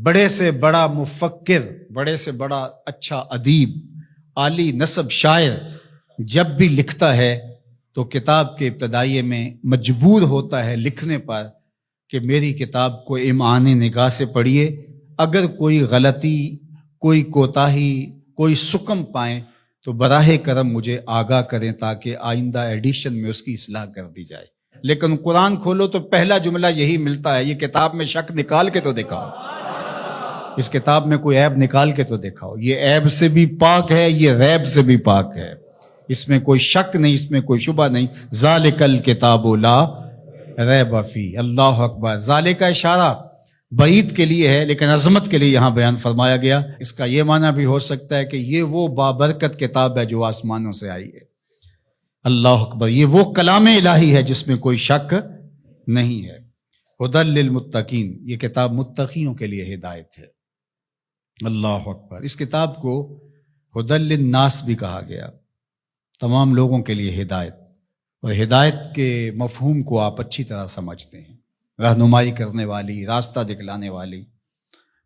بڑے سے بڑا مفکر، بڑے سے بڑا اچھا ادیب، عالی نسب شاعر جب بھی لکھتا ہے تو کتاب کے ابتدائیے میں مجبور ہوتا ہے لکھنے پر کہ میری کتاب کو امعان نگاہ سے پڑھیے، اگر کوئی غلطی، کوئی کوتاہی، کوئی سکم پائیں تو براہ کرم مجھے آگاہ کریں تاکہ آئندہ ایڈیشن میں اس کی اصلاح کر دی جائے۔ لیکن قرآن کھولو تو پہلا جملہ یہی ملتا ہے، یہ کتاب میں شک نکال کے تو دکھاؤ، اس کتاب میں کوئی عیب نکال کے تو دکھاؤ، یہ عیب سے بھی پاک ہے، یہ ریب سے بھی پاک ہے، اس میں کوئی شک نہیں، اس میں کوئی شبہ نہیں۔ ذالک الکتاب لا ریب فی۔ اللہ اکبر۔ ذالک کا اشارہ بعید کے لیے ہے لیکن عظمت کے لیے یہاں بیان فرمایا گیا۔ اس کا یہ معنی بھی ہو سکتا ہے کہ یہ وہ بابرکت کتاب ہے جو آسمانوں سے آئی ہے۔ اللہ اکبر۔ یہ وہ کلام الہی ہے جس میں کوئی شک نہیں ہے۔ ہدی للمتقین، یہ کتاب متقیوں کے لیے ہدایت ہے۔ اللہ اکبر۔ اس کتاب کو ہدی للناس بھی کہا گیا، تمام لوگوں کے لیے ہدایت، اور ہدایت کے مفہوم کو آپ اچھی طرح سمجھتے ہیں، رہنمائی کرنے والی، راستہ دکھلانے والی،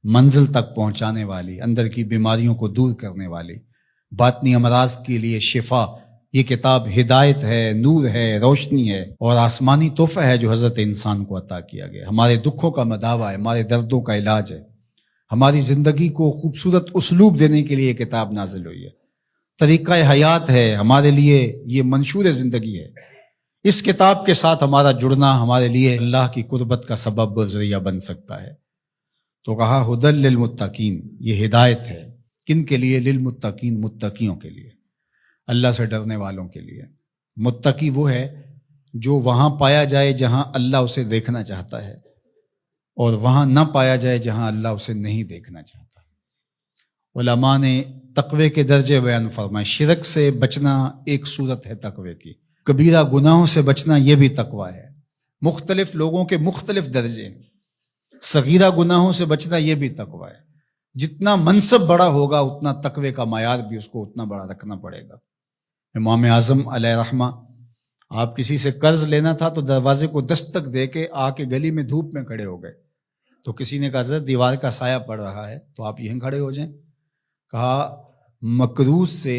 منزل تک پہنچانے والی، اندر کی بیماریوں کو دور کرنے والی، باطنی امراض کے لیے شفا۔ یہ کتاب ہدایت ہے، نور ہے، روشنی ہے، اور آسمانی تحفہ ہے جو حضرت انسان کو عطا کیا گیا۔ ہمارے دکھوں کا مداوع ہے، ہمارے دردوں کا علاج ہے، ہماری زندگی کو خوبصورت اسلوب دینے کے لیے یہ کتاب نازل ہوئی ہے، طریقہ حیات ہے، ہمارے لیے یہ منشور زندگی ہے۔ اس کتاب کے ساتھ ہمارا جڑنا ہمارے لیے اللہ کی قربت کا سبب و ذریعہ بن سکتا ہے۔ تو کہا ہدی للمتقین، یہ ہدایت ہے کن کے لیے؟ للمتقین، متقیوں کے لیے، اللہ سے ڈرنے والوں کے لیے۔ متقی وہ ہے جو وہاں پایا جائے جہاں اللہ اسے دیکھنا چاہتا ہے، اور وہاں نہ پایا جائے جہاں اللہ اسے نہیں دیکھنا چاہتا۔ علماء نے تقوی کے درجے بیان فرمائے۔ شرک سے بچنا ایک صورت ہے تقوی کی، کبیرہ گناہوں سے بچنا یہ بھی تقوی ہے۔ مختلف لوگوں کے مختلف درجے ہیں، صغیرہ گناہوں سے بچنا یہ بھی تقوی ہے۔ جتنا منصب بڑا ہوگا اتنا تقوی کا معیار بھی اس کو اتنا بڑا رکھنا پڑے گا۔ امام اعظم علیہ رحمہ، آپ کسی سے قرض لینا تھا تو دروازے کو دستک دے کے آ کے گلی میں دھوپ میں کھڑے ہو گئے، تو کسی نے کہا حضرت دیوار کا سایہ پڑ رہا ہے تو آپ یہیں کھڑے ہو جائیں۔ کہا مکروز سے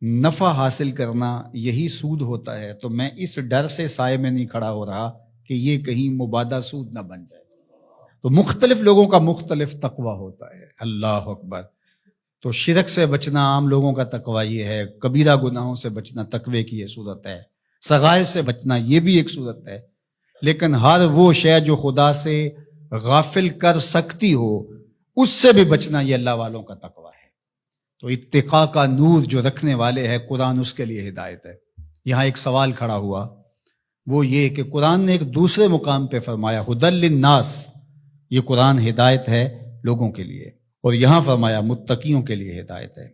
نفع حاصل کرنا یہی سود ہوتا ہے، تو میں اس ڈر سے سائے میں نہیں کھڑا ہو رہا کہ یہ کہیں مبادا سود نہ بن جائے۔ تو مختلف لوگوں کا مختلف تقوی ہوتا ہے۔ اللہ اکبر۔ تو شرک سے بچنا عام لوگوں کا تقوی یہ ہے، کبیرہ گناہوں سے بچنا تقوی کی یہ صورت ہے، صغائر سے بچنا یہ بھی ایک صورت ہے۔ لیکن ہر وہ شے جو خدا سے غافل کر سکتی ہو اس سے بھی بچنا یہ اللہ والوں کا تقوی ہے۔ تو اتقاء کا نور جو رکھنے والے ہیں قرآن، اس کے لیے ہدایت ہے۔ یہاں ایک سوال کھڑا ہوا، وہ یہ کہ قرآن نے ایک دوسرے مقام پہ فرمایا ہدی للناس، یہ قرآن ہدایت ہے لوگوں کے لیے، اور یہاں فرمایا متقیوں کے لیے ہدایت ہے۔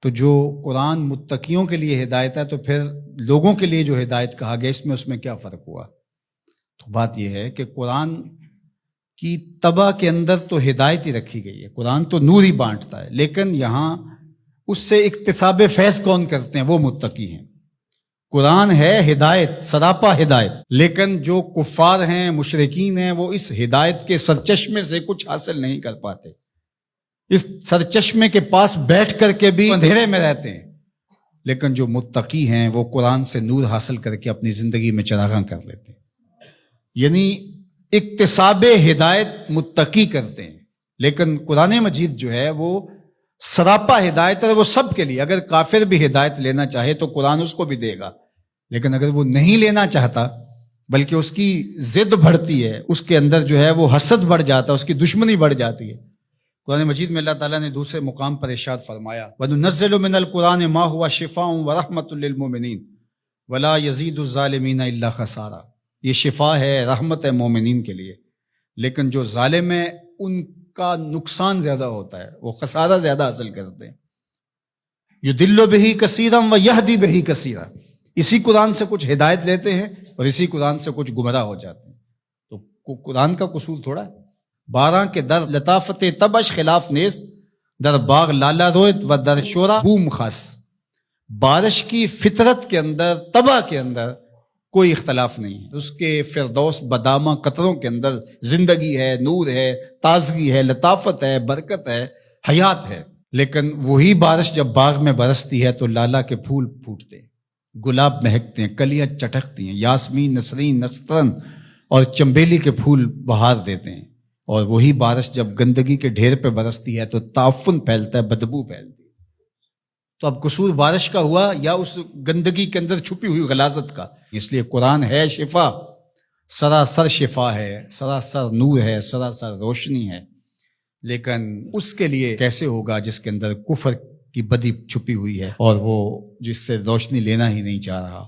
تو جو قرآن متقیوں کے لیے ہدایت ہے تو پھر لوگوں کے لیے جو ہدایت کہا گیا اس میں کیا فرق ہوا؟ تو بات یہ ہے کہ قرآن کی طبع کے اندر تو ہدایت ہی رکھی گئی ہے، قرآن تو نور ہی بانٹتا ہے، لیکن یہاں اس سے اکتساب فیض کون کرتے ہیں؟ وہ متقی ہیں۔ قرآن ہے ہدایت، سراپا ہدایت، لیکن جو کفار ہیں، مشرکین ہیں، وہ اس ہدایت کے سرچشمے سے کچھ حاصل نہیں کر پاتے، اس سرچشمے کے پاس بیٹھ کر کے بھی اندھیرے میں رہتے ہیں۔ لیکن جو متقی ہیں وہ قرآن سے نور حاصل کر کے اپنی زندگی میں چراغاں کر لیتے ہیں، یعنی اکتساب ہدایت متقی کرتے ہیں۔ لیکن قرآن مجید جو ہے وہ سراپا ہدایت ہے، وہ سب کے لیے۔ اگر کافر بھی ہدایت لینا چاہے تو قرآن اس کو بھی دے گا، لیکن اگر وہ نہیں لینا چاہتا بلکہ اس کی ضد بڑھتی ہے، اس کے اندر جو ہے وہ حسد بڑھ جاتا ہے، اس کی دشمنی بڑھ جاتی ہے۔ قرآن مجید میں اللہ تعالیٰ نے دوسرے مقام پر ارشاد فرمایا وَنُنَزِّلُ مِنَ الْقُرْآنِ مَا هُوَ شِفَاءٌ وَرَحْمَةٌ لِّلْمُؤْمِنِينَ وَلَا يَزِيدُ الظَّالِمِينَ إِلَّا خَسَارًا۔ یہ شفا ہے، رحمت ہے مومنین کے لیے، لیکن جو ظالم ہے ان کا نقصان زیادہ ہوتا ہے، وہ خسارہ زیادہ حاصل کرتے ہیں۔ یُضِلُّ بِهِ كَثِيرًا وَيَهْدِي بِهِ كَثِيرًا۔ اسی قرآن سے کچھ ہدایت لیتے ہیں اور اسی قرآن سے کچھ گمراہ ہو جاتے ہیں۔ تو قرآن کا قصور تھوڑا ہے۔ 12 کے در لطافت تبش خلاف نیست، در باغ لالا رویت و در شورا بوم خاص۔ بارش کی فطرت کے اندر، طبع کے اندر کوئی اختلاف نہیں ہے، اس کے فردوس بدامہ قطروں کے اندر زندگی ہے، نور ہے، تازگی ہے، لطافت ہے، برکت ہے، حیات ہے۔ لیکن وہی بارش جب باغ میں برستی ہے تو لالا کے پھول پھوٹتے ہیں، گلاب مہکتے ہیں، کلیاں چٹکتی ہیں، یاسمین، نسرین، نسترن اور چمبیلی کے پھول بہار دیتے ہیں۔ اور وہی بارش جب گندگی کے ڈھیر پہ برستی ہے تو تعفن پھیلتا ہے، بدبو پھیلتی ہے۔ تو اب قصور بارش کا ہوا یا اس گندگی کے اندر چھپی ہوئی غلاظت کا؟ اس لیے قرآن ہے شفا، سراسر شفا ہے، سراسر نور ہے، سراسر روشنی ہے۔ لیکن اس کے لیے کیسے ہوگا جس کے اندر کفر کی بدی چھپی ہوئی ہے اور وہ جس سے روشنی لینا ہی نہیں چاہ رہا۔